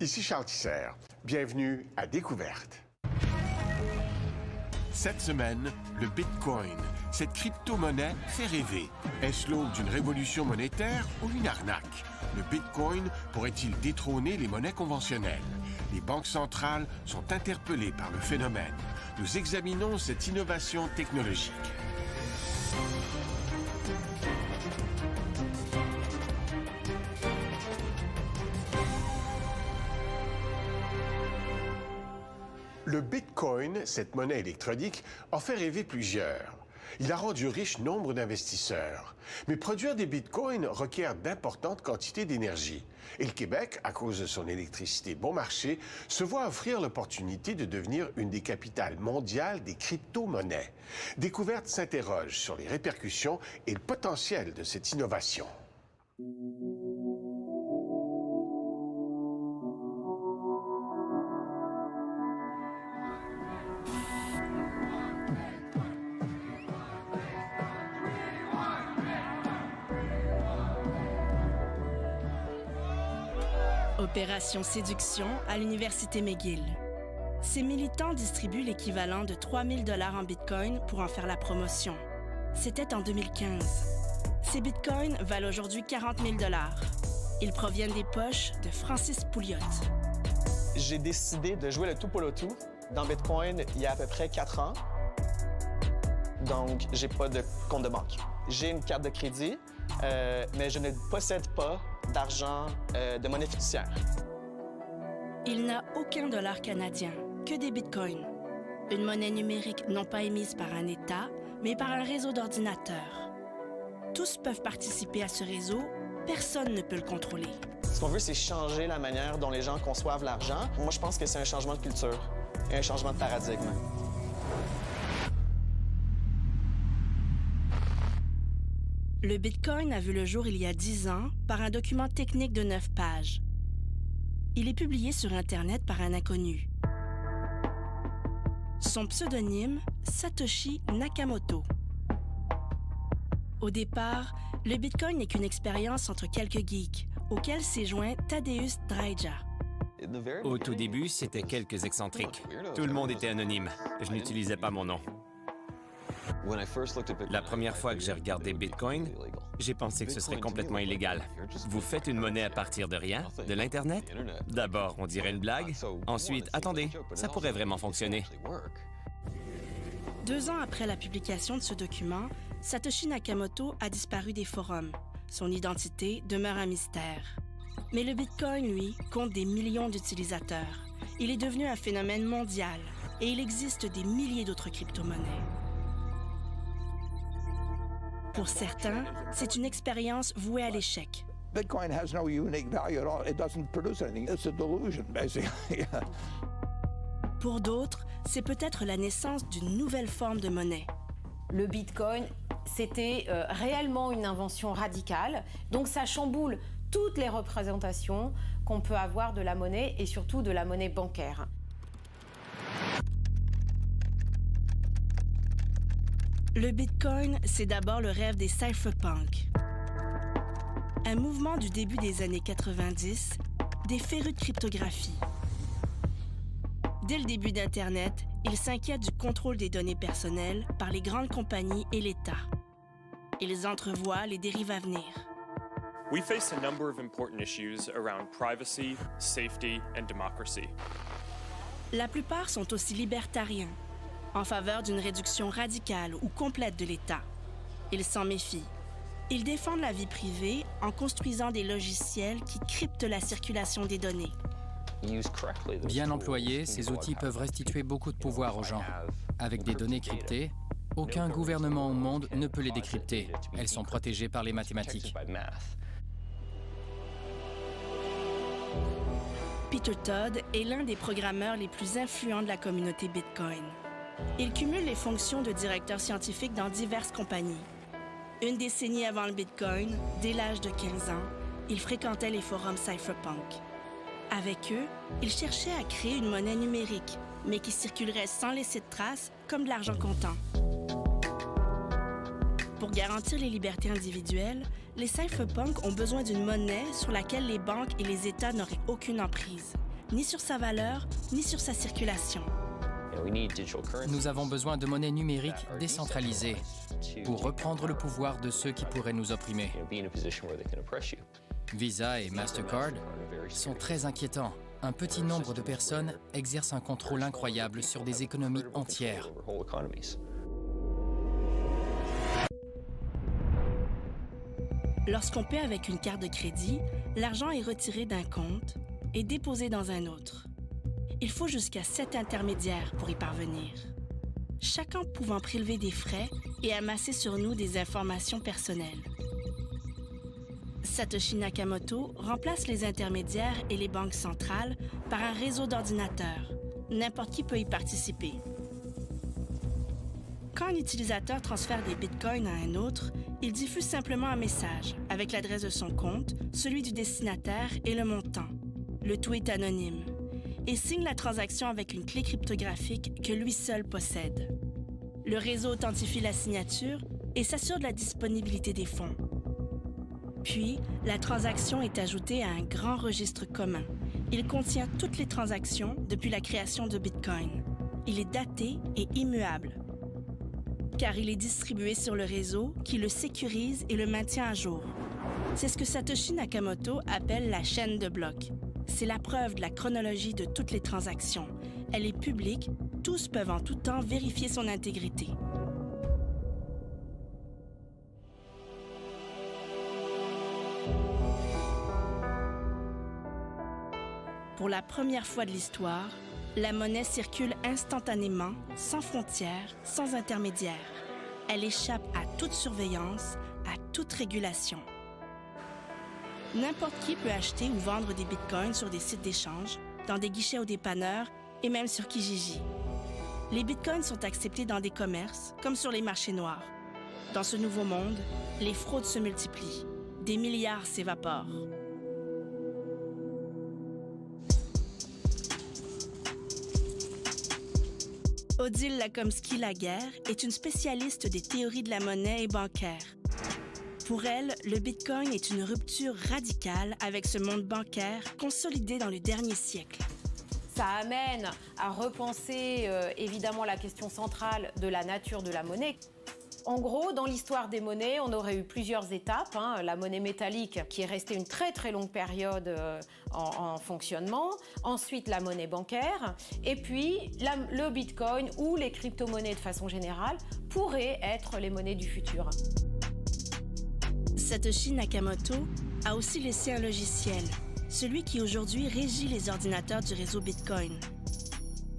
Ici Charles Tisser. Bienvenue à Découverte. Cette semaine, le Bitcoin. Cette crypto-monnaie fait rêver. Est-ce l'aube d'une révolution monétaire ou une arnaque? Le Bitcoin pourrait-il détrôner les monnaies conventionnelles? Les banques centrales sont interpellées par le phénomène. Nous examinons cette innovation technologique. Le Bitcoin, cette monnaie électronique, a fait rêver plusieurs. Il a rendu riche nombre d'investisseurs. Mais produire des bitcoins requiert d'importantes quantités d'énergie. Et le Québec, à cause de son électricité bon marché, se voit offrir l'opportunité de devenir une des capitales mondiales des crypto-monnaies. Découverte s'interroge sur les répercussions et le potentiel de cette innovation. Opération Séduction à l'Université McGill. Ces militants distribuent l'équivalent de 3 000 $ en bitcoin pour en faire la promotion. C'était en 2015. Ces bitcoins valent aujourd'hui 40 000 $. Ils proviennent des poches de Francis Pouliot. J'ai décidé de jouer le tout pour le tout dans Bitcoin il y a à peu près 4 ans. Donc, j'ai pas de compte de banque. J'ai une carte de crédit, mais je ne possède pas d'argent de monnaie fiduciaire. Il n'a aucun dollar canadien, que des bitcoins. Une monnaie numérique non pas émise par un État, mais par un réseau d'ordinateurs. Tous peuvent participer à ce réseau, personne ne peut le contrôler. Ce qu'on veut, c'est changer la manière dont les gens conçoivent l'argent. Moi, je pense que c'est un changement de culture et un changement de paradigme. Le Bitcoin a vu le jour il y a 10 ans par un document technique de 9 pages. Il est publié sur Internet par un inconnu. Son pseudonyme, Satoshi Nakamoto. Au départ, le Bitcoin n'est qu'une expérience entre quelques geeks, auxquels s'est joint Tadeusz Drejja. Au tout début, c'était quelques excentriques. Tout le monde était anonyme. Je n'utilisais pas mon nom. La première fois que j'ai regardé Bitcoin, j'ai pensé que ce serait complètement illégal. Vous faites une monnaie à partir de rien, de l'Internet? D'abord, on dirait une blague. Ensuite, attendez, ça pourrait vraiment fonctionner. 2 ans après la publication de ce document, Satoshi Nakamoto a disparu des forums. Son identité demeure un mystère. Mais le Bitcoin, lui, compte des millions d'utilisateurs. Il est devenu un phénomène mondial et il existe des milliers d'autres crypto-monnaies. Pour certains, c'est une expérience vouée à l'échec. Bitcoin has no unique value at all. It doesn't produce anything. It's a delusion, basically. Pour d'autres, c'est peut-être la naissance d'une nouvelle forme de monnaie. Le Bitcoin, c'était réellement une invention radicale. Donc ça chamboule toutes les représentations qu'on peut avoir de la monnaie et surtout de la monnaie bancaire. Le Bitcoin, c'est d'abord le rêve des cypherpunks. Un mouvement du début des années 90, des férus de cryptographie. Dès le début d'Internet, ils s'inquiètent du contrôle des données personnelles par les grandes compagnies et l'État. Ils entrevoient les dérives à venir. We face a number of important issues around privacy, safety, and democracy. La plupart sont aussi libertariens, en faveur d'une réduction radicale ou complète de l'État. Ils s'en méfient. Ils défendent la vie privée en construisant des logiciels qui cryptent la circulation des données. Bien employés, ces outils peuvent restituer beaucoup de pouvoir aux gens. Avec des données cryptées, aucun gouvernement au monde ne peut les décrypter. Elles sont protégées par les mathématiques. Peter Todd est l'un des programmeurs les plus influents de la communauté Bitcoin. Il cumule les fonctions de directeur scientifique dans diverses compagnies. Une décennie avant le Bitcoin, dès l'âge de 15 ans, il fréquentait les forums cypherpunk. Avec eux, il cherchait à créer une monnaie numérique, mais qui circulerait sans laisser de traces, comme de l'argent comptant. Pour garantir les libertés individuelles, les cypherpunks ont besoin d'une monnaie sur laquelle les banques et les États n'auraient aucune emprise. ni sur sa valeur, ni sur sa circulation. Nous avons besoin de monnaies numériques décentralisées pour reprendre le pouvoir de ceux qui pourraient nous opprimer. Visa et Mastercard sont très inquiétants. Un petit nombre de personnes exercent un contrôle incroyable sur des économies entières. Lorsqu'on paie avec une carte de crédit, l'argent est retiré d'un compte et déposé dans un autre. Il faut jusqu'à 7 intermédiaires pour y parvenir, chacun pouvant prélever des frais et amasser sur nous des informations personnelles. Satoshi Nakamoto remplace les intermédiaires et les banques centrales par un réseau d'ordinateurs. N'importe qui peut y participer. Quand un utilisateur transfère des bitcoins à un autre, il diffuse simplement un message avec l'adresse de son compte, celui du destinataire et le montant. Le tout est anonyme. Et signe la transaction avec une clé cryptographique que lui seul possède. Le réseau authentifie la signature et s'assure de la disponibilité des fonds. Puis, la transaction est ajoutée à un grand registre commun. Il contient toutes les transactions depuis la création de Bitcoin. Il est daté et immuable, car il est distribué sur le réseau qui le sécurise et le maintient à jour. C'est ce que Satoshi Nakamoto appelle la chaîne de blocs. C'est la preuve de la chronologie de toutes les transactions. Elle est publique, tous peuvent en tout temps vérifier son intégrité. Pour la première fois de l'histoire, la monnaie circule instantanément, sans frontières, sans intermédiaire. Elle échappe à toute surveillance, à toute régulation. N'importe qui peut acheter ou vendre des bitcoins sur des sites d'échange, dans des guichets aux dépanneurs et même sur Kijiji. Les bitcoins sont acceptés dans des commerces, comme sur les marchés noirs. Dans ce nouveau monde, les fraudes se multiplient. Des milliards s'évaporent. Odile Lakomski-Laguerre est une spécialiste des théories de la monnaie et bancaire. Pour elle, le Bitcoin est une rupture radicale avec ce monde bancaire consolidé dans le dernier siècle. Ça amène à repenser évidemment la question centrale de la nature de la monnaie. En gros, dans l'histoire des monnaies, on aurait eu plusieurs étapes. La monnaie métallique qui est restée une très très longue période en fonctionnement. Ensuite, la monnaie bancaire. Et puis, le Bitcoin ou les crypto-monnaies de façon générale pourraient être les monnaies du futur. Satoshi Nakamoto a aussi laissé un logiciel, celui qui aujourd'hui régit les ordinateurs du réseau Bitcoin.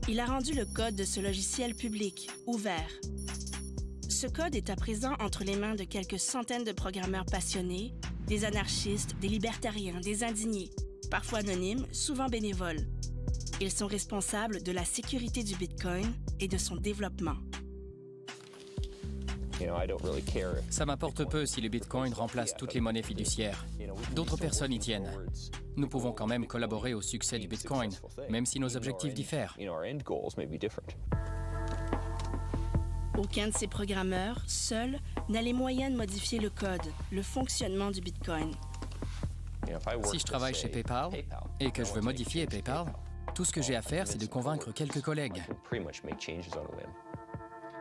Il a rendu le code de ce logiciel public, ouvert. Ce code est à présent entre les mains de quelques centaines de programmeurs passionnés, des anarchistes, des libertariens, des indignés, parfois anonymes, souvent bénévoles. Ils sont responsables de la sécurité du Bitcoin et de son développement. Ça m'apporte peu si le Bitcoin remplace toutes les monnaies fiduciaires. D'autres personnes y tiennent. Nous pouvons quand même collaborer au succès du Bitcoin, même si nos objectifs diffèrent. Aucun de ces programmeurs, seul, n'a les moyens de modifier le code, le fonctionnement du Bitcoin. Si je travaille chez PayPal et que je veux modifier PayPal, tout ce que j'ai à faire, c'est de convaincre quelques collègues.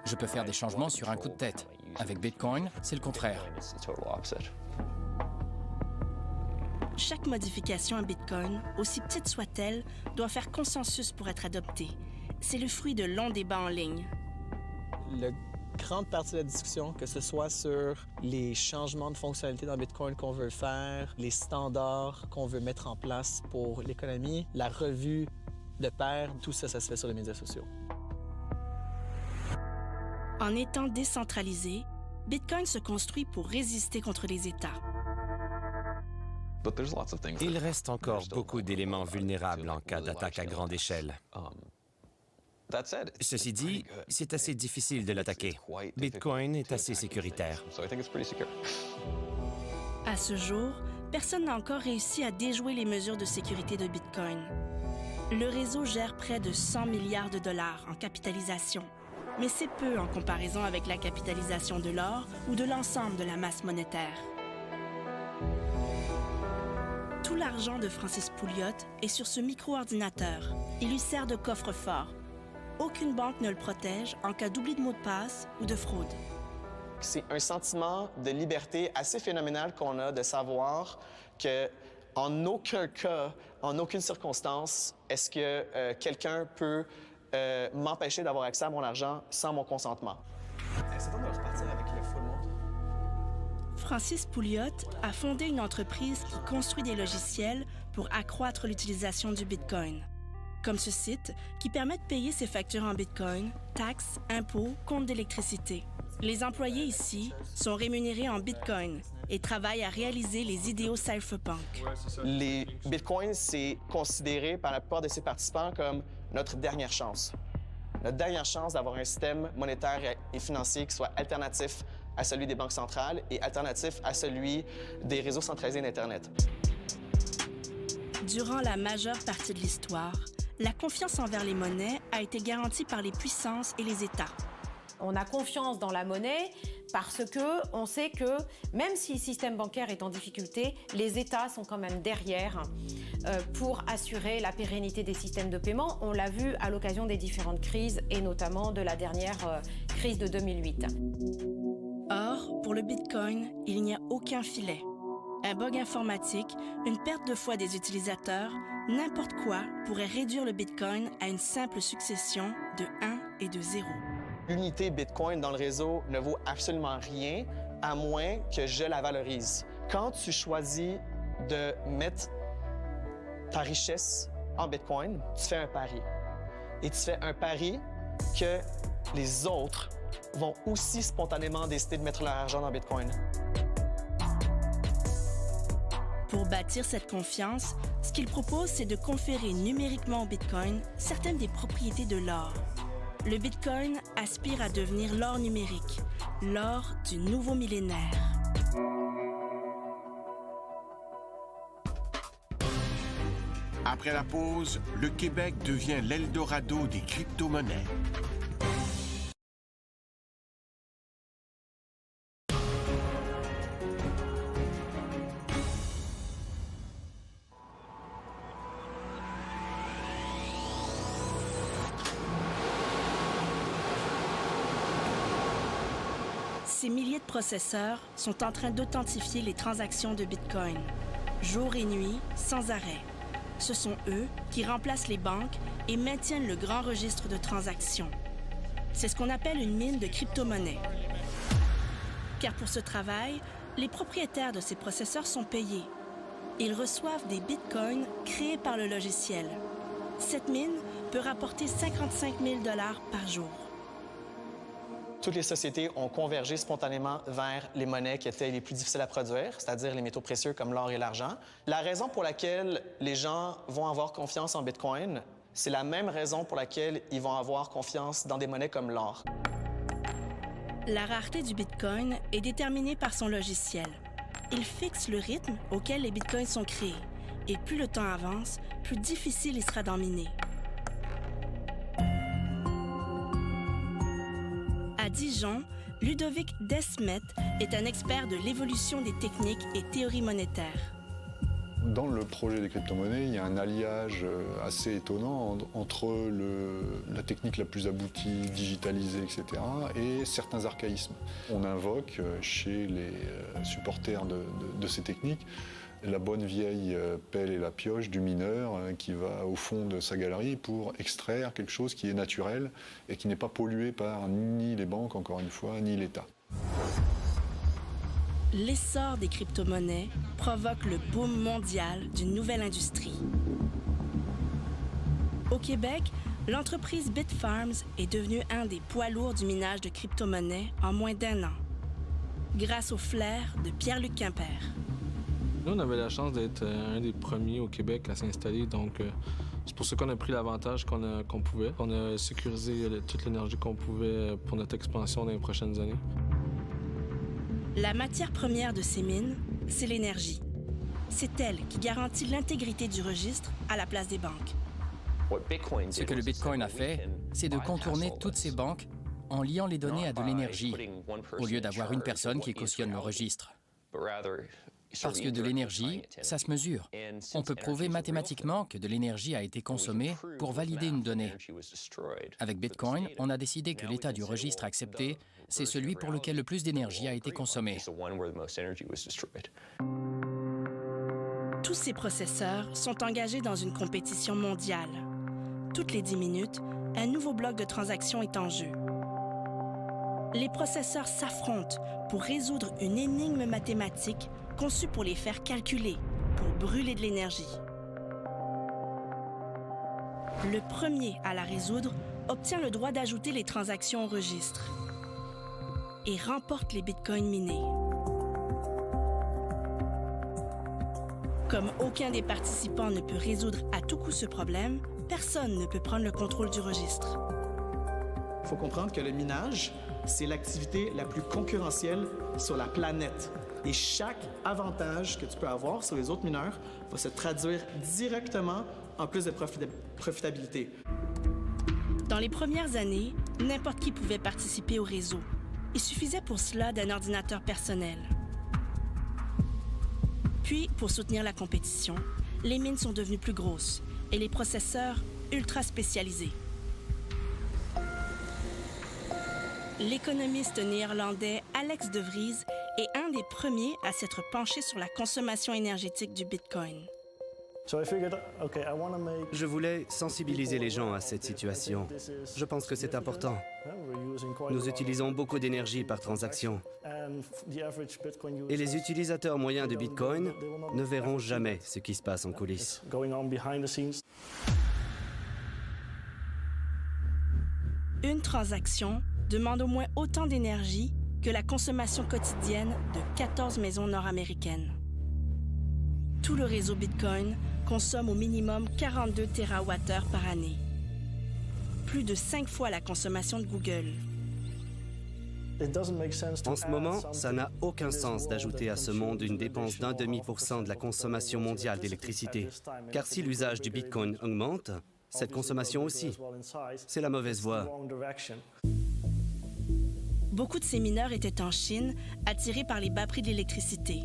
Je peux faire des changements sur un coup de tête. Avec Bitcoin, c'est le contraire. Chaque modification à Bitcoin, aussi petite soit-elle, doit faire consensus pour être adoptée. C'est le fruit de longs débats en ligne. La grande partie de la discussion, que ce soit sur les changements de fonctionnalité dans Bitcoin qu'on veut faire, les standards qu'on veut mettre en place pour l'économie, la revue de pair, tout ça, ça se fait sur les médias sociaux. En étant décentralisé, Bitcoin se construit pour résister contre les États. Il reste encore beaucoup d'éléments vulnérables en cas d'attaque à grande échelle. Ceci dit, c'est assez difficile de l'attaquer. Bitcoin est assez sécuritaire. À ce jour, personne n'a encore réussi à déjouer les mesures de sécurité de Bitcoin. Le réseau gère près de 100 milliards de dollars en capitalisation. Mais c'est peu en comparaison avec la capitalisation de l'or ou de l'ensemble de la masse monétaire. Tout l'argent de Francis Pouliot est sur ce micro-ordinateur. Il lui sert de coffre-fort. Aucune banque ne le protège en cas d'oubli de mot de passe ou de fraude. C'est un sentiment de liberté assez phénoménal qu'on a de savoir que en aucun cas, en aucune circonstance, est-ce que quelqu'un peut m'empêcher d'avoir accès à mon argent sans mon consentement. C'est temps de repartir avec le full monde. Francis Pouliot a fondé une entreprise qui construit des logiciels pour accroître l'utilisation du Bitcoin, comme ce site qui permet de payer ses factures en Bitcoin, taxes, impôts, comptes d'électricité. Les employés ici sont rémunérés en Bitcoin et travaillent à réaliser les idéaux cypherpunk. Les Bitcoins, c'est considéré par la plupart de ses participants comme notre dernière chance. Notre dernière chance d'avoir un système monétaire et financier qui soit alternatif à celui des banques centrales et alternatif à celui des réseaux centralisés d'Internet. Durant la majeure partie de l'histoire, la confiance envers les monnaies a été garantie par les puissances et les États. On a confiance dans la monnaie parce qu'on sait que même si le système bancaire est en difficulté, les États sont quand même derrière pour assurer la pérennité des systèmes de paiement. On l'a vu à l'occasion des différentes crises et notamment de la dernière crise de 2008. Or, pour le Bitcoin, il n'y a aucun filet. Un bug informatique, une perte de foi des utilisateurs, n'importe quoi pourrait réduire le Bitcoin à une simple succession de 1 et de 0. L'unité Bitcoin dans le réseau ne vaut absolument rien à moins que je la valorise. Quand tu choisis de mettre ta richesse en Bitcoin, tu fais un pari. Et tu fais un pari que les autres vont aussi spontanément décider de mettre leur argent dans Bitcoin. Pour bâtir cette confiance, ce qu'il propose, c'est de conférer numériquement au Bitcoin certaines des propriétés de l'or. Le Bitcoin aspire à devenir l'or numérique, l'or du nouveau millénaire. Après la pause, le Québec devient l'Eldorado des crypto-monnaies. Ces milliers de processeurs sont en train d'authentifier les transactions de Bitcoin, jour et nuit, sans arrêt. Ce sont eux qui remplacent les banques et maintiennent le grand registre de transactions. C'est ce qu'on appelle une mine de crypto-monnaies. Car pour ce travail, les propriétaires de ces processeurs sont payés. Ils reçoivent des bitcoins créés par le logiciel. Cette mine peut rapporter 55 000 $ par jour. Toutes les sociétés ont convergé spontanément vers les monnaies qui étaient les plus difficiles à produire, c'est-à-dire les métaux précieux comme l'or et l'argent. La raison pour laquelle les gens vont avoir confiance en Bitcoin, c'est la même raison pour laquelle ils vont avoir confiance dans des monnaies comme l'or. La rareté du Bitcoin est déterminée par son logiciel. Il fixe le rythme auquel les Bitcoins sont créés. Et plus le temps avance, plus difficile il sera d'en miner. À Dijon, Ludovic Desmet est un expert de l'évolution des techniques et théories monétaires. Dans le projet des crypto-monnaies, il y a un alliage assez étonnant entre la technique la plus aboutie, digitalisée, etc., et certains archaïsmes. On invoque chez les supporters de ces techniques la bonne vieille pelle et la pioche du mineur qui va au fond de sa galerie pour extraire quelque chose qui est naturel et qui n'est pas pollué par ni les banques, encore une fois, ni l'État. L'essor des crypto-monnaies provoque le boom mondial d'une nouvelle industrie. Au Québec, l'entreprise Bitfarms est devenue un des poids lourds du minage de crypto-monnaies en moins d'1 an, grâce au flair de Pierre-Luc Quimper. Nous, on avait la chance d'être un des premiers au Québec à s'installer, donc c'est pour ça qu'on a pris l'avantage qu'on pouvait. On a sécurisé toute l'énergie qu'on pouvait pour notre expansion dans les prochaines années. La matière première de ces mines, c'est l'énergie. C'est elle qui garantit l'intégrité du registre à la place des banques. Ce que le Bitcoin a fait, c'est de contourner toutes ces banques en liant les données à de l'énergie, au lieu d'avoir une personne qui cautionne le registre. Parce que de l'énergie, ça se mesure. On peut prouver mathématiquement que de l'énergie a été consommée pour valider une donnée. Avec Bitcoin, on a décidé que l'état du registre accepté, c'est celui pour lequel le plus d'énergie a été consommée. Tous ces processeurs sont engagés dans une compétition mondiale. Toutes les 10 minutes, un nouveau bloc de transaction est en jeu. Les processeurs s'affrontent pour résoudre une énigme mathématique conçue pour les faire calculer, pour brûler de l'énergie. Le premier à la résoudre obtient le droit d'ajouter les transactions au registre et remporte les bitcoins minés. Comme aucun des participants ne peut résoudre à tout coup ce problème, personne ne peut prendre le contrôle du registre. Il faut comprendre que le minage, c'est l'activité la plus concurrentielle sur la planète. Et chaque avantage que tu peux avoir sur les autres mineurs va se traduire directement en plus de profitabilité. Dans les premières années, n'importe qui pouvait participer au réseau. Il suffisait pour cela d'un ordinateur personnel. Puis, pour soutenir la compétition, les mines sont devenues plus grosses et les processeurs ultra spécialisés. L'économiste néerlandais Alex de Vries est un des premiers à s'être penché sur la consommation énergétique du Bitcoin. Je voulais sensibiliser les gens à cette situation. Je pense que c'est important. Nous utilisons beaucoup d'énergie par transaction. Et les utilisateurs moyens de Bitcoin ne verront jamais ce qui se passe en coulisses. Une transaction demande au moins autant d'énergie que la consommation quotidienne de 14 maisons nord-américaines. Tout le réseau Bitcoin consomme au minimum 42 TWh par année. Plus de 5 fois la consommation de Google. En ce moment, ça n'a aucun sens d'ajouter à ce monde une dépense d'0,5% de la consommation mondiale d'électricité. Car si l'usage du Bitcoin augmente, cette consommation aussi. C'est la mauvaise voie. Beaucoup de ces mineurs étaient en Chine, attirés par les bas prix de l'électricité.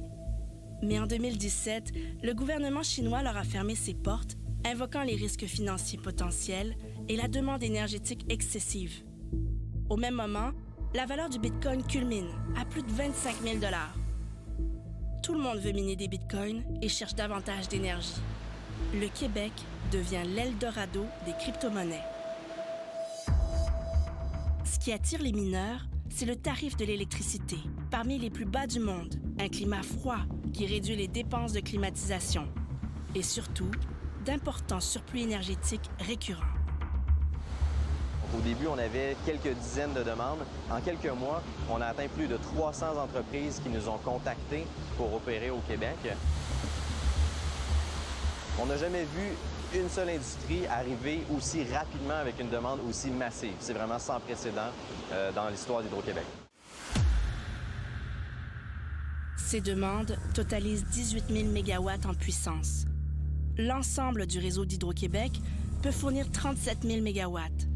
Mais en 2017, le gouvernement chinois leur a fermé ses portes, invoquant les risques financiers potentiels et la demande énergétique excessive. Au même moment, la valeur du Bitcoin culmine à plus de 25 000 $. Tout le monde veut miner des Bitcoins et cherche davantage d'énergie. Le Québec devient l'Eldorado des crypto-monnaies. Ce qui attire les mineurs, c'est le tarif de l'électricité, parmi les plus bas du monde, un climat froid qui réduit les dépenses de climatisation et surtout, d'importants surplus énergétiques récurrents. Au début, on avait quelques dizaines de demandes. En quelques mois, on a atteint plus de 300 entreprises qui nous ont contactés pour opérer au Québec. On n'a jamais vu une seule industrie arriver aussi rapidement avec une demande aussi massive. C'est vraiment sans précédent dans l'histoire d'Hydro-Québec. Ces demandes totalisent 18 000 mégawatts en puissance. L'ensemble du réseau d'Hydro-Québec peut fournir 37 000 mégawatts.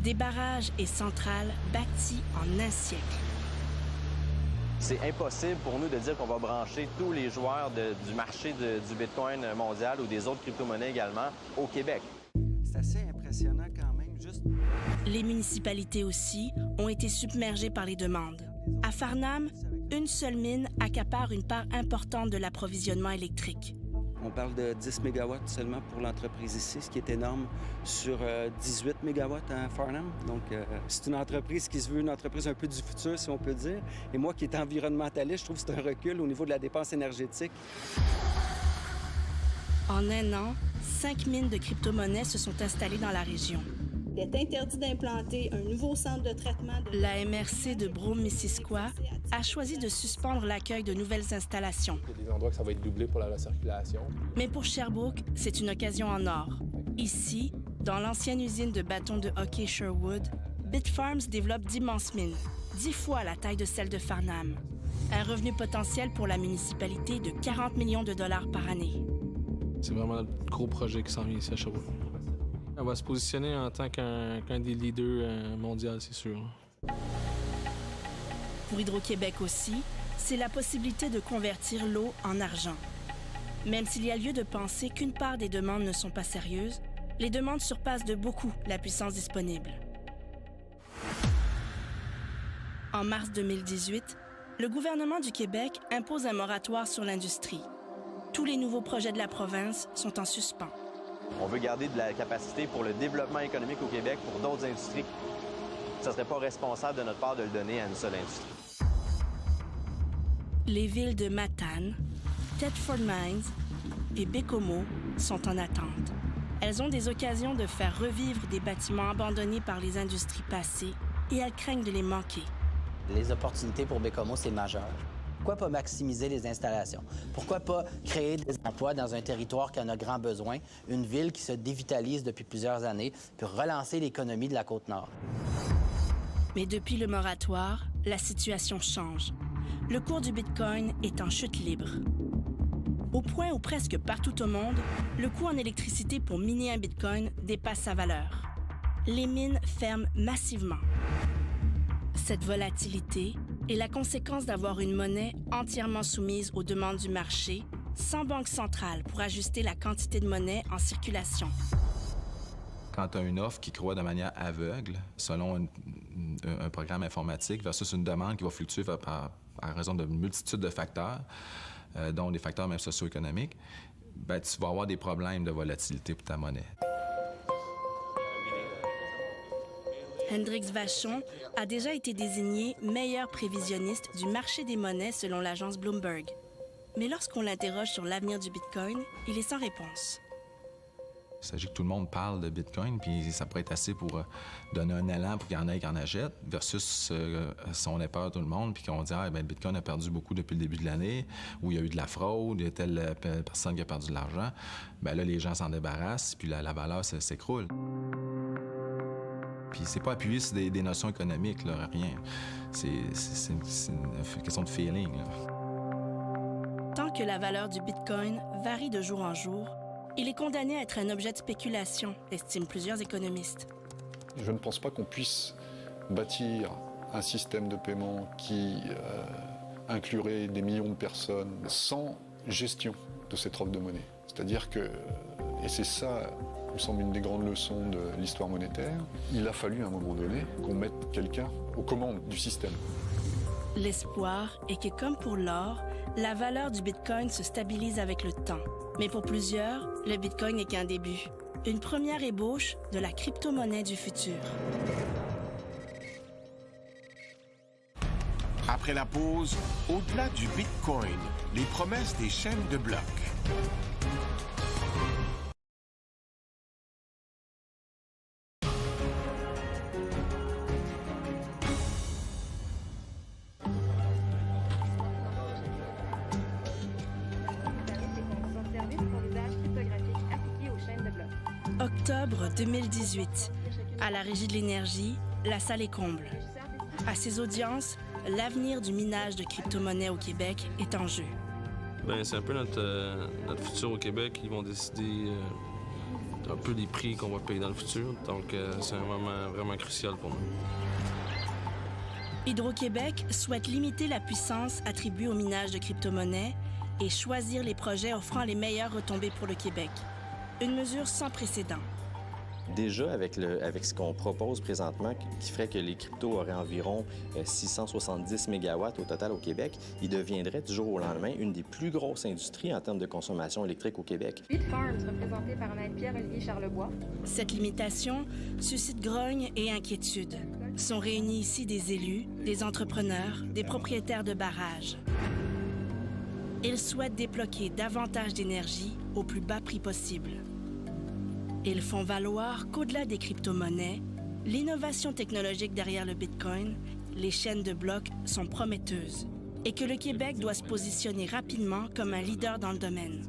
Des barrages et centrales bâtis en un siècle. C'est impossible pour nous de dire qu'on va brancher tous les joueurs du marché du Bitcoin mondial ou des autres crypto-monnaies également au Québec. C'est assez impressionnant quand même, juste... Les municipalités aussi ont été submergées par les demandes. À Farnham, une seule mine accapare une part importante de l'approvisionnement électrique. On parle de 10 MW seulement pour l'entreprise ici, ce qui est énorme, sur 18 MW à Farnham. Donc, c'est une entreprise qui se veut une entreprise un peu du futur, si on peut dire. Et moi, qui est environnementaliste, je trouve que c'est un recul au niveau de la dépense énergétique. En un an, 5 mines de crypto-monnaies se sont installées dans la région. Il est interdit d'implanter un nouveau centre de traitement. La MRC de Brome-Missisquoi a choisi de suspendre l'accueil de nouvelles installations. Il y a des endroits que ça va être doublé pour la circulation. Mais pour Sherbrooke, c'est une occasion en or. Ici, dans l'ancienne usine de bâtons de hockey Sherwood, Bitfarms développe d'immenses mines, 10 fois la taille de celle de Farnham. Un revenu potentiel pour la municipalité de 40 millions de dollars par année. C'est vraiment un gros projet qui s'en vient ici à Sherbrooke. On va se positionner en tant qu'un des leaders mondiaux, c'est sûr. Pour Hydro-Québec aussi, c'est la possibilité de convertir l'eau en argent. Même s'il y a lieu de penser qu'une part des demandes ne sont pas sérieuses, les demandes surpassent de beaucoup la puissance disponible. En mars 2018, le gouvernement du Québec impose un moratoire sur l'industrie. Tous les nouveaux projets de la province sont en suspens. On veut garder de la capacité pour le développement économique au Québec pour d'autres industries. Ça ne serait pas responsable de notre part de le donner à une seule industrie. Les villes de Matane, Thetford Mines et Bécomo sont en attente. Elles ont des occasions de faire revivre des bâtiments abandonnés par les industries passées et elles craignent de les manquer. Les opportunités pour Bécomo, c'est majeur. Pourquoi pas maximiser les installations? Pourquoi pas créer des emplois dans un territoire qui en a grand besoin, une ville qui se dévitalise depuis plusieurs années, pour relancer l'économie de la Côte-Nord? Mais depuis le moratoire, la situation change. Le cours du Bitcoin est en chute libre. Au point où presque partout au monde, le coût en électricité pour miner un Bitcoin dépasse sa valeur. Les mines ferment massivement. Cette volatilité est la conséquence d'avoir une monnaie entièrement soumise aux demandes du marché, sans banque centrale pour ajuster la quantité de monnaie en circulation. Quand tu as une offre qui croît de manière aveugle, selon un programme informatique, versus une demande qui va fluctuer à raison d'une multitude de facteurs, dont des facteurs même socio-économiques, ben, tu vas avoir des problèmes de volatilité pour ta monnaie. Hendrix Vachon a déjà été désigné meilleur prévisionniste du marché des monnaies selon l'agence Bloomberg. Mais lorsqu'on l'interroge sur l'avenir du Bitcoin, il est sans réponse. Il s'agit que tout le monde parle de Bitcoin, puis ça pourrait être assez pour donner un élan pour qu'il y en ait qui en achètent, versus si on ait peur tout le monde, puis qu'on dit « Ah, bien, le Bitcoin a perdu beaucoup depuis le début de l'année, ou il y a eu de la fraude, il y a telle personne qui a perdu de l'argent. » Bien là, les gens s'en débarrassent, puis la valeur s'écroule. Puis c'est pas appuyé sur des notions économiques, là, rien. C'est une question de feeling, là. Tant que la valeur du Bitcoin varie de jour en jour, il est condamné à être un objet de spéculation, estiment plusieurs économistes. Je ne pense pas qu'on puisse bâtir un système de paiement qui inclurait des millions de personnes sans gestion de cette offre de monnaie. C'est-à-dire que, et c'est ça, il me semble, une des grandes leçons de l'histoire monétaire, il a fallu à un moment donné qu'on mette quelqu'un aux commandes du système. L'espoir est que, comme pour l'or, la valeur du Bitcoin se stabilise avec le temps. Mais pour plusieurs, le Bitcoin n'est qu'un début. Une première ébauche de la crypto-monnaie du futur. Après la pause, au-delà du Bitcoin, les promesses des chaînes de blocs. Octobre 2018. À la Régie de l'énergie, la salle est comble. À ses audiences, l'avenir du minage de crypto-monnaies au Québec est en jeu. Bien, c'est un peu notre futur au Québec. Ils vont décider un peu des prix qu'on va payer dans le futur. Donc, c'est un moment vraiment crucial pour nous. Hydro-Québec souhaite limiter la puissance attribuée au minage de crypto-monnaies et choisir les projets offrant les meilleures retombées pour le Québec. Une mesure sans précédent. Déjà, avec ce qu'on propose présentement, qui ferait que les cryptos auraient environ 670 mégawatts au total au Québec, ils deviendraient du jour au lendemain une des plus grosses industries en termes de consommation électrique au Québec. Bitfarms, représenté par Maître Pierre-Olivier Charlebois. Cette limitation suscite grogne et inquiétude. Sont réunis ici des élus, des entrepreneurs, des propriétaires de barrages. Ils souhaitent débloquer davantage d'énergie au plus bas prix possible. Ils font valoir qu'au-delà des crypto-monnaies, l'innovation technologique derrière le Bitcoin, les chaînes de blocs sont prometteuses et que le Québec doit se positionner rapidement comme un leader dans le domaine.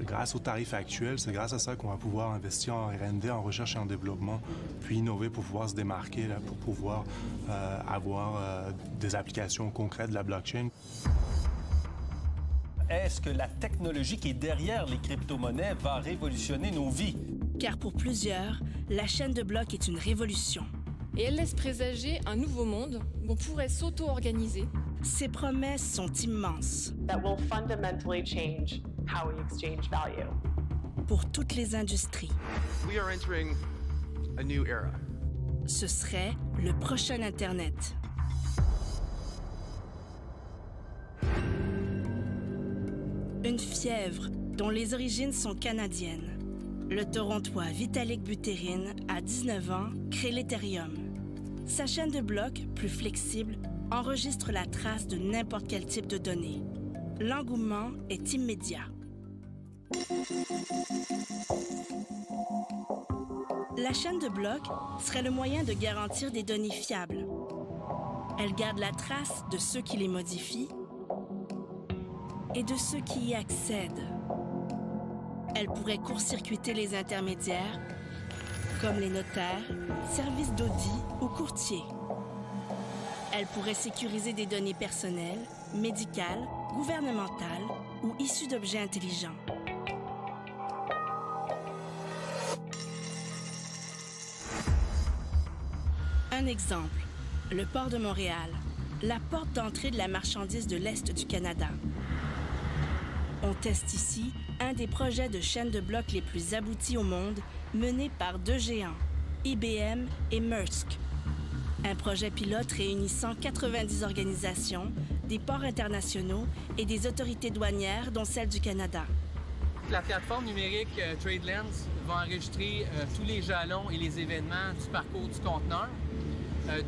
Grâce aux tarifs actuels, c'est grâce à ça qu'on va pouvoir investir en R&D, en recherche et en développement, puis innover pour pouvoir se démarquer, pour pouvoir avoir des applications concrètes de la blockchain. Est-ce que la technologie qui est derrière les crypto-monnaies va révolutionner nos vies? Car pour plusieurs, la chaîne de blocs est une révolution. Et elle laisse présager un nouveau monde où on pourrait s'auto-organiser. Ces promesses sont immenses. That will fundamentally change how we exchange value. Pour toutes les industries. We are entering a new era. Ce serait le prochain Internet. Une fièvre dont les origines sont canadiennes. Le Torontois Vitalik Buterin, à 19 ans, crée l'Ethereum. Sa chaîne de blocs, plus flexible, enregistre la trace de n'importe quel type de données. L'engouement est immédiat. La chaîne de blocs serait le moyen de garantir des données fiables. Elle garde la trace de ceux qui les modifient et de ceux qui y accèdent. Elle pourrait court-circuiter les intermédiaires, comme les notaires, services d'audit ou courtiers. Elle pourrait sécuriser des données personnelles, médicales, gouvernementales ou issues d'objets intelligents. Un exemple, le port de Montréal, la porte d'entrée de la marchandise de l'Est du Canada. On teste ici un des projets de chaîne de blocs les plus aboutis au monde, mené par deux géants, IBM et Maersk. Un projet pilote réunissant 90 organisations, des ports internationaux et des autorités douanières, dont celle du Canada. La plateforme numérique TradeLens va enregistrer tous les jalons et les événements du parcours du conteneur,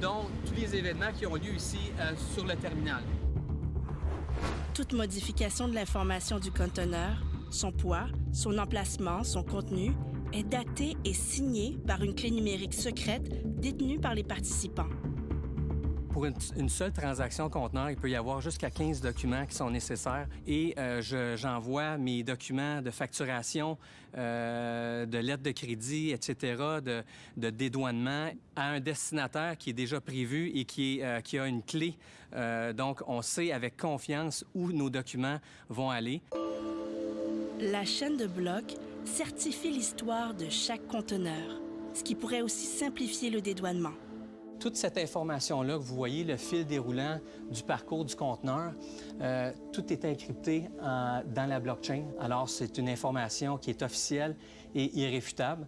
dont tous les événements qui ont lieu ici sur le terminal. Toute modification de l'information du conteneur, son poids, son emplacement, son contenu, est datée et signée par une clé numérique secrète détenue par les participants. Pour une seule transaction conteneur, il peut y avoir jusqu'à 15 documents qui sont nécessaires et j'envoie mes documents de facturation, de lettres de crédit, etc., de dédouanement à un destinataire qui est déjà prévu et qui a une clé. Donc, on sait avec confiance où nos documents vont aller. La chaîne de blocs certifie l'histoire de chaque conteneur, ce qui pourrait aussi simplifier le dédouanement. Toute cette information-là que vous voyez, le fil déroulant du parcours du conteneur, tout est encrypté dans la blockchain. Alors, c'est une information qui est officielle et irréfutable.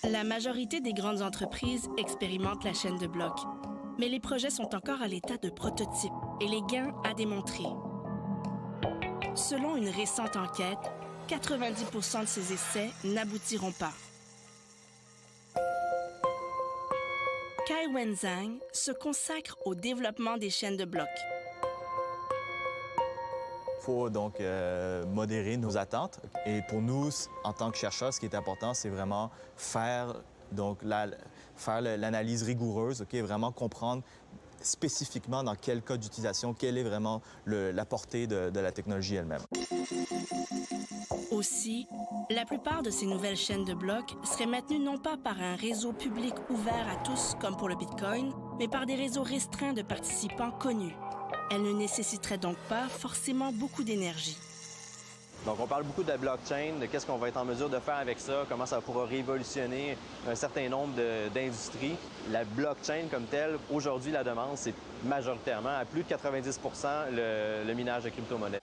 La majorité des grandes entreprises expérimentent la chaîne de blocs, mais les projets sont encore à l'état de prototype et les gains à démontrer. Selon une récente enquête, 90% de ces essais n'aboutiront pas. Kai Wenzhang se consacre au développement des chaînes de blocs. Il faut donc modérer nos attentes. Et pour nous, en tant que chercheurs, ce qui est important, c'est vraiment faire l'analyse rigoureuse, vraiment comprendre spécifiquement dans quel cas d'utilisation, quelle est vraiment la portée de la technologie elle-même. Aussi, la plupart de ces nouvelles chaînes de blocs seraient maintenues non pas par un réseau public ouvert à tous comme pour le Bitcoin, mais par des réseaux restreints de participants connus. Elles ne nécessiteraient donc pas forcément beaucoup d'énergie. Donc, on parle beaucoup de la blockchain, de qu'est-ce qu'on va être en mesure de faire avec ça, comment ça pourra révolutionner un certain nombre d'industries. La blockchain comme telle, aujourd'hui, la demande, c'est majoritairement, à plus de 90 % le minage de crypto-monnaies.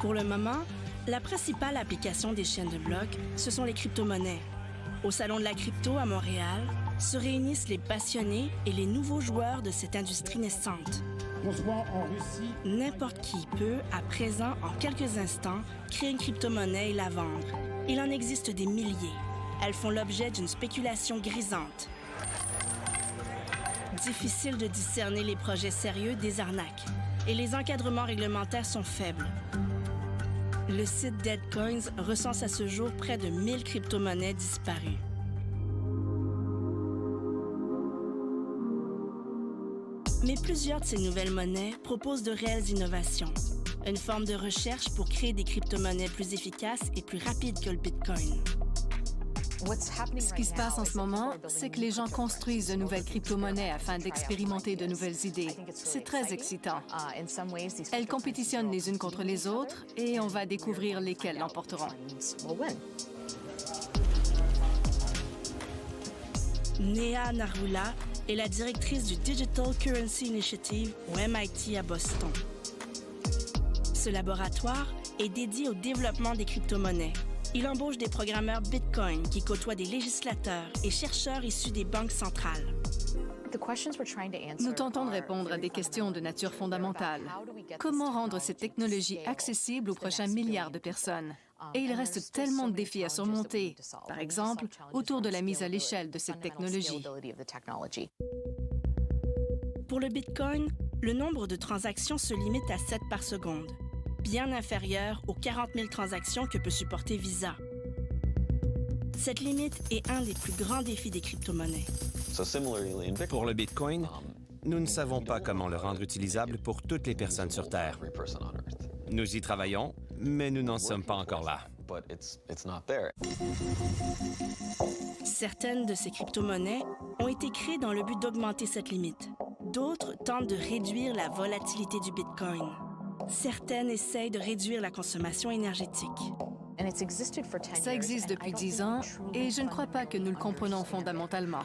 Pour le moment, la principale application des chaînes de blocs, ce sont les crypto-monnaies. Au Salon de la crypto à Montréal, se réunissent les passionnés et les nouveaux joueurs de cette industrie naissante. N'importe qui peut, à présent, en quelques instants, créer une crypto-monnaie et la vendre. Il en existe des milliers. Elles font l'objet d'une spéculation grisante. Difficile de discerner les projets sérieux des arnaques. Et les encadrements réglementaires sont faibles. Le site Deadcoins recense à ce jour près de 1000 crypto-monnaies disparues. Mais plusieurs de ces nouvelles monnaies proposent de réelles innovations. Une forme de recherche pour créer des crypto-monnaies plus efficaces et plus rapides que le Bitcoin. Ce qui se passe en ce moment, c'est que les gens construisent de nouvelles crypto-monnaies afin d'expérimenter de nouvelles idées. C'est très excitant. Elles compétitionnent les unes contre les autres et on va découvrir lesquelles l'emporteront. Neha Narula est la directrice du Digital Currency Initiative au MIT à Boston. Ce laboratoire est dédié au développement des crypto-monnaies. Il embauche des programmeurs Bitcoin qui côtoient des législateurs et chercheurs issus des banques centrales. Nous tentons de répondre à des questions de nature fondamentale. Comment rendre cette technologie accessible aux prochains milliards de personnes? Et il reste tellement de défis à surmonter, par exemple, autour de la mise à l'échelle de cette technologie. Pour le Bitcoin, le nombre de transactions se limite à 7 par seconde, bien inférieur aux 40 000 transactions que peut supporter Visa. Cette limite est un des plus grands défis des crypto-monnaies. Pour le Bitcoin, nous ne savons pas comment le rendre utilisable pour toutes les personnes sur Terre. Nous y travaillons, mais nous n'en sommes pas encore là. Certaines de ces crypto-monnaies ont été créées dans le but d'augmenter cette limite. D'autres tentent de réduire la volatilité du Bitcoin. Certaines essayent de réduire la consommation énergétique. Ça existe depuis 10 ans et je ne crois pas que nous le comprenons fondamentalement.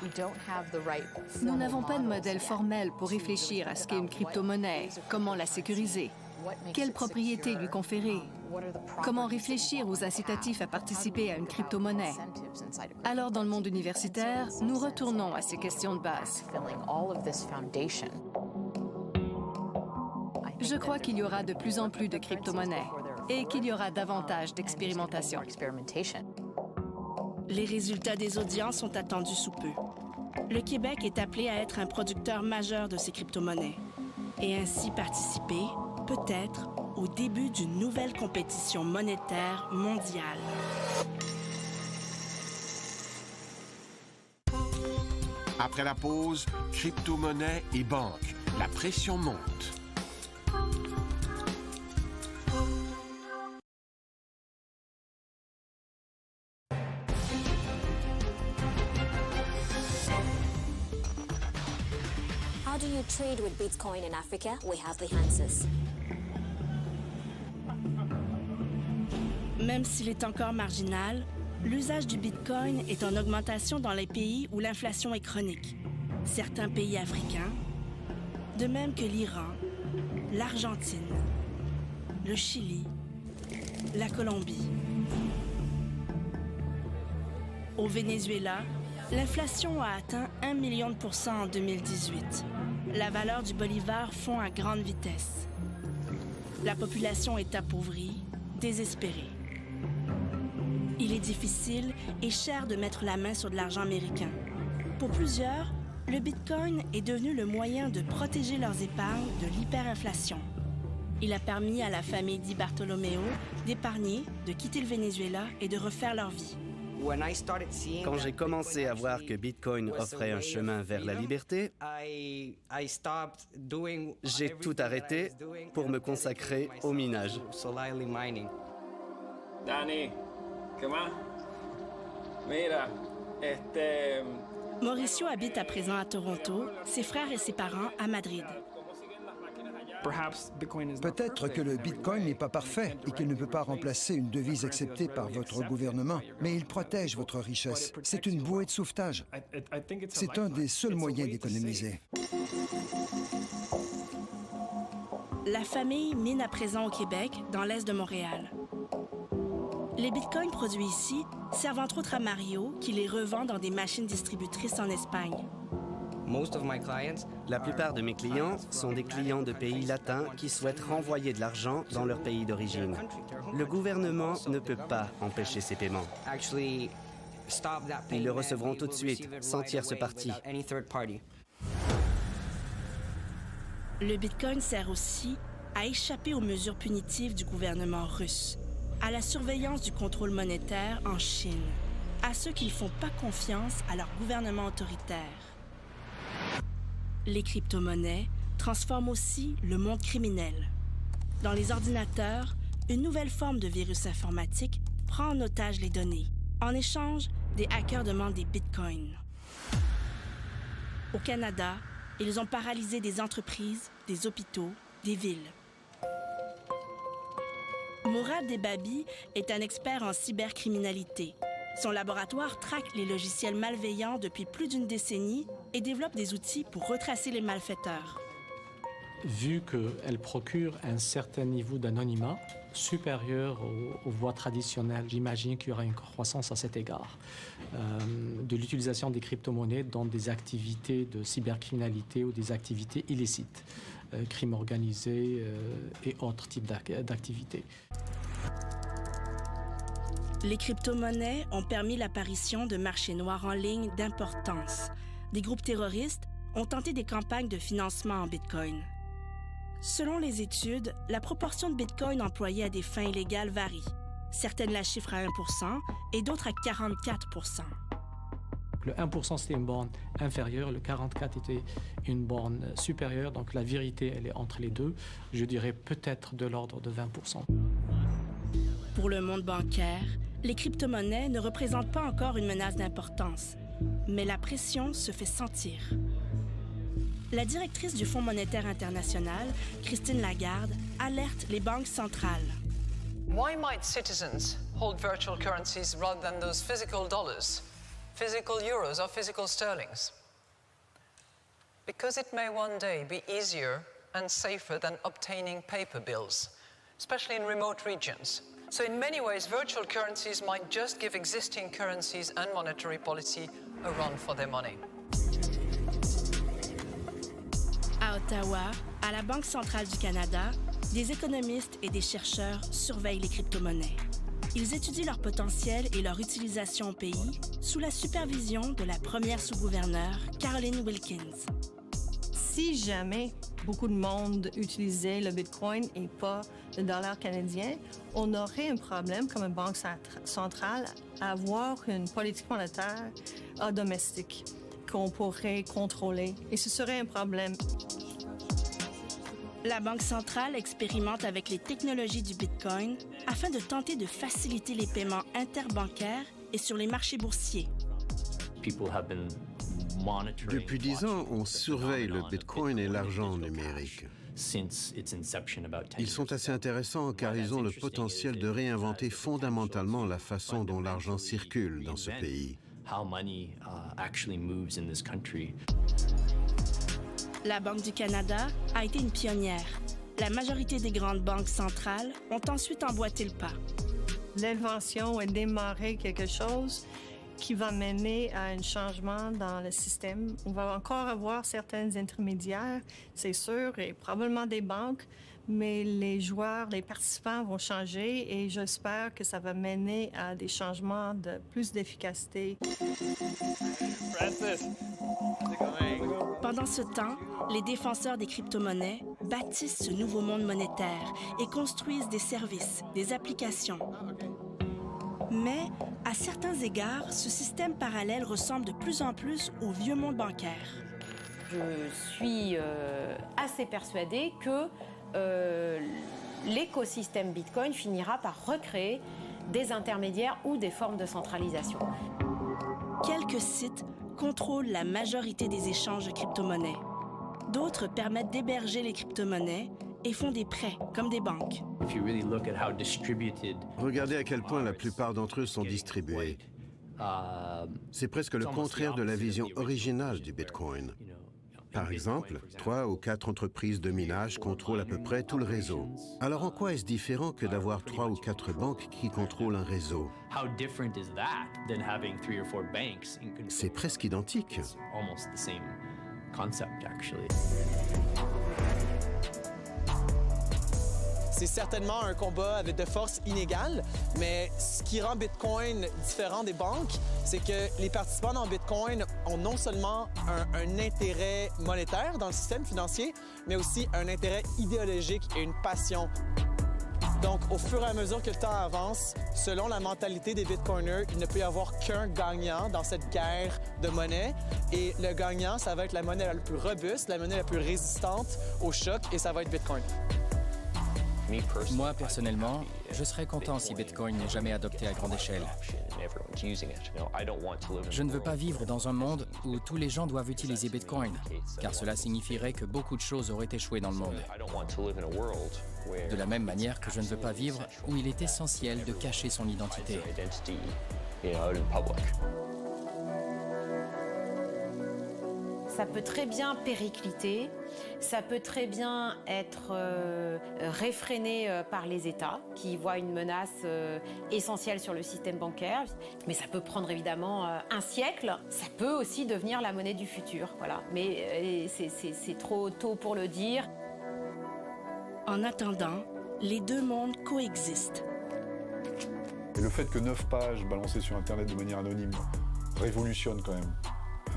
Nous n'avons pas de modèle formel pour réfléchir à ce qu'est une crypto-monnaie, comment la sécuriser, quelles propriétés lui conférer, comment réfléchir aux incitatifs à participer à une crypto-monnaie. Alors, dans le monde universitaire, nous retournons à ces questions de base. Je crois qu'il y aura de plus en plus de crypto-monnaies et qu'il y aura davantage d'expérimentation. Les résultats des audiences sont attendus sous peu. Le Québec est appelé à être un producteur majeur de ces crypto-monnaies et ainsi participer, peut-être, au début d'une nouvelle compétition monétaire mondiale. Après la pause, crypto-monnaie et banque. La pression monte. How do you trade with Bitcoin in Africa? We have the answers. Même s'il est encore marginal, l'usage du Bitcoin est en augmentation dans les pays où l'inflation est chronique. Certains pays africains, de même que l'Iran, l'Argentine, le Chili, la Colombie. Au Venezuela, l'inflation a atteint 1 million de % en 2018. La valeur du bolivar fond à grande vitesse. La population est appauvrie, désespérée. Il est difficile et cher de mettre la main sur de l'argent américain. Pour plusieurs, le Bitcoin est devenu le moyen de protéger leurs épargnes de l'hyperinflation. Il a permis à la famille Di Bartolomeo d'épargner, de quitter le Venezuela et de refaire leur vie. Quand j'ai commencé à voir que Bitcoin offrait un chemin vers la liberté, j'ai tout arrêté pour me consacrer au minage. Dani, ¿qué más? Mira, Mauricio habite à présent à Toronto, ses frères et ses parents à Madrid. Peut-être que le Bitcoin n'est pas parfait et qu'il ne peut pas remplacer une devise acceptée par votre gouvernement, mais il protège votre richesse. C'est une bouée de sauvetage. C'est un des seuls moyens d'économiser. La famille mine à présent au Québec, dans l'est de Montréal. Les bitcoins produits ici servent entre autres à Mario, qui les revend dans des machines distributrices en Espagne. La plupart de mes clients sont des clients de pays latins qui souhaitent renvoyer de l'argent dans leur pays d'origine. Le gouvernement ne peut pas empêcher ces paiements. Ils le recevront tout de suite, sans tierce partie. Le bitcoin sert aussi à échapper aux mesures punitives du gouvernement russe, à la surveillance du contrôle monétaire en Chine, à ceux qui ne font pas confiance à leur gouvernement autoritaire. Les crypto-monnaies transforment aussi le monde criminel. Dans les ordinateurs, une nouvelle forme de virus informatique prend en otage les données. En échange, des hackers demandent des bitcoins. Au Canada, ils ont paralysé des entreprises, des hôpitaux, des villes. Mourad Debabi est un expert en cybercriminalité. Son laboratoire traque les logiciels malveillants depuis plus d'une décennie et développe des outils pour retracer les malfaiteurs. Vu qu'elle procure un certain niveau d'anonymat supérieur aux voies traditionnelles, j'imagine qu'il y aura une croissance à cet égard de l'utilisation des crypto-monnaies dans des activités de cybercriminalité ou des activités illicites, crimes organisés et autres types d'activités. Les crypto-monnaies ont permis l'apparition de marchés noirs en ligne d'importance. Des groupes terroristes ont tenté des campagnes de financement en Bitcoin. Selon les études, la proportion de Bitcoin employée à des fins illégales varie. Certaines la chiffrent à 1 % et d'autres à 44 %. Le 1 % c'était une borne inférieure, le 44 était une borne supérieure, donc la vérité elle est entre les deux. Je dirais peut-être de l'ordre de 20 %. Pour le monde bancaire, les crypto-monnaies ne représentent pas encore une menace d'importance, mais la pression se fait sentir. La directrice du Fonds monétaire international, Christine Lagarde, alerte les banques centrales. Why might citizens hold virtual currencies rather than those physical dollars, physical euros or physical sterlings? Because it may one day be easier and safer than obtaining paper bills, especially in remote regions. So in many ways, virtual currencies might just give existing currencies and monetary policy a run for their money. À Ottawa, à la Banque centrale du Canada, des économistes et des chercheurs surveillent les crypto-monnaies. Ils étudient leur potentiel et leur utilisation au pays sous la supervision de la première sous-gouverneure, Caroline Wilkins. Si jamais beaucoup de monde utilisait le Bitcoin et pas le dollar canadien, on aurait un problème comme une banque centrale à avoir une politique monétaire domestique qu'on pourrait contrôler. Et ce serait un problème. La Banque centrale expérimente avec les technologies du Bitcoin afin de tenter de faciliter les paiements interbancaires et sur les marchés boursiers. Depuis 10 ans, on surveille le Bitcoin et l'argent numérique. Ils sont assez intéressants car ils ont le potentiel de réinventer fondamentalement la façon dont l'argent circule dans ce pays. La Banque du Canada a été une pionnière. La majorité des grandes banques centrales ont ensuite emboîté le pas. L'invention a démarré quelque chose qui va mener à un changement dans le système. On va encore avoir certains intermédiaires, c'est sûr, et probablement des banques, mais les joueurs, les participants vont changer et j'espère que ça va mener à des changements de plus d'efficacité. Pendant ce temps, les défenseurs des crypto-monnaies bâtissent ce nouveau monde monétaire et construisent des services, des applications. Mais, à certains égards, ce système parallèle ressemble de plus en plus au vieux monde bancaire. Je suis assez persuadée que l'écosystème Bitcoin finira par recréer des intermédiaires ou des formes de centralisation. Quelques sites contrôlent la majorité des échanges de crypto-monnaies. D'autres permettent d'héberger les crypto-monnaies et font des prêts, comme des banques. Regardez à quel point la plupart d'entre eux sont distribués. C'est presque le contraire de la vision originale du Bitcoin. Par exemple, 3 ou 4 entreprises de minage contrôlent à peu près tout le réseau. Alors en quoi est-ce différent que d'avoir 3 ou 4 banques qui contrôlent un réseau? C'est presque identique. C'est certainement un combat avec de forces inégales, mais ce qui rend Bitcoin différent des banques, c'est que les participants dans Bitcoin ont non seulement un intérêt monétaire dans le système financier, mais aussi un intérêt idéologique et une passion. Donc, au fur et à mesure que le temps avance, selon la mentalité des Bitcoiners, il ne peut y avoir qu'un gagnant dans cette guerre de monnaie. Et le gagnant, ça va être la monnaie la plus robuste, la monnaie la plus résistante au choc, et ça va être Bitcoin. Moi, personnellement, je serais content si Bitcoin n'est jamais adopté à grande échelle. Je ne veux pas vivre dans un monde où tous les gens doivent utiliser Bitcoin, car cela signifierait que beaucoup de choses auraient échoué dans le monde. De la même manière que je ne veux pas vivre où il est essentiel de cacher son identité. Ça peut très bien péricliter, ça peut très bien être réfréné par les États qui voient une menace essentielle sur le système bancaire. Mais ça peut prendre évidemment un siècle. Ça peut aussi devenir la monnaie du futur. Voilà. Mais c'est trop tôt pour le dire. En attendant, les deux mondes coexistent. Et le fait que 9 pages balancées sur Internet de manière anonyme révolutionnent quand même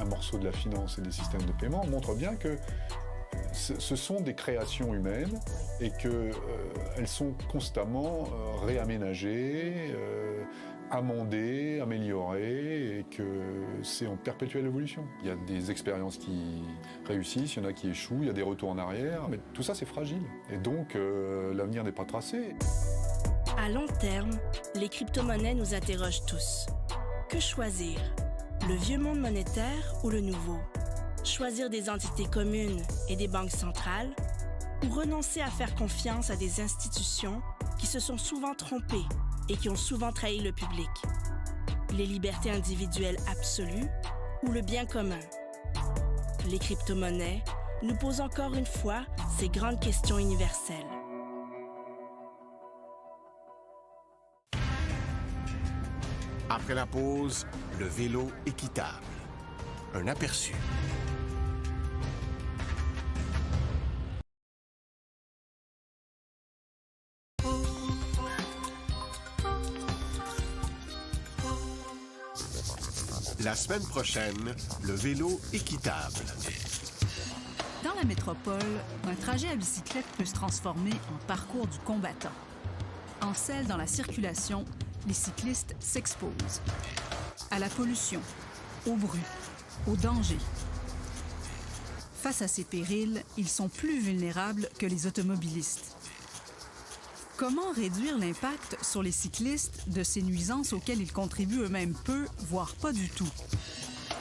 un morceau de la finance et des systèmes de paiement montre bien que ce sont des créations humaines et qu'elles sont constamment réaménagées, amendées, améliorées et que c'est en perpétuelle évolution. Il y a des expériences qui réussissent, il y en a qui échouent, il y a des retours en arrière, mais tout ça c'est fragile. Et donc l'avenir n'est pas tracé. À long terme, les crypto-monnaies nous interrogent tous. Que choisir? Le vieux monde monétaire ou le nouveau? Choisir des entités communes et des banques centrales ou renoncer à faire confiance à des institutions qui se sont souvent trompées et qui ont souvent trahi le public? Les libertés individuelles absolues ou le bien commun? Les crypto-monnaies nous posent encore une fois ces grandes questions universelles. Après la pause, le vélo équitable. Un aperçu. La semaine prochaine, le vélo équitable. Dans la métropole, un trajet à bicyclette peut se transformer en parcours du combattant. En selle dans la circulation, les cyclistes s'exposent à la pollution, au bruit, au danger. Face à ces périls, ils sont plus vulnérables que les automobilistes. Comment réduire l'impact sur les cyclistes de ces nuisances auxquelles ils contribuent eux-mêmes peu, voire pas du tout?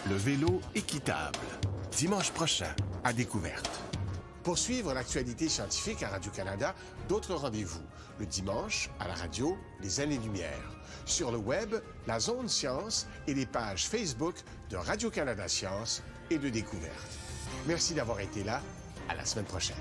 Le vélo équitable. Dimanche prochain, à Découverte. Pour suivre l'actualité scientifique à Radio-Canada, d'autres rendez-vous. Le dimanche, à la radio, les années-lumière. Sur le web, la Zone Science et les pages Facebook de Radio-Canada Science et de Découverte. Merci d'avoir été là. À la semaine prochaine.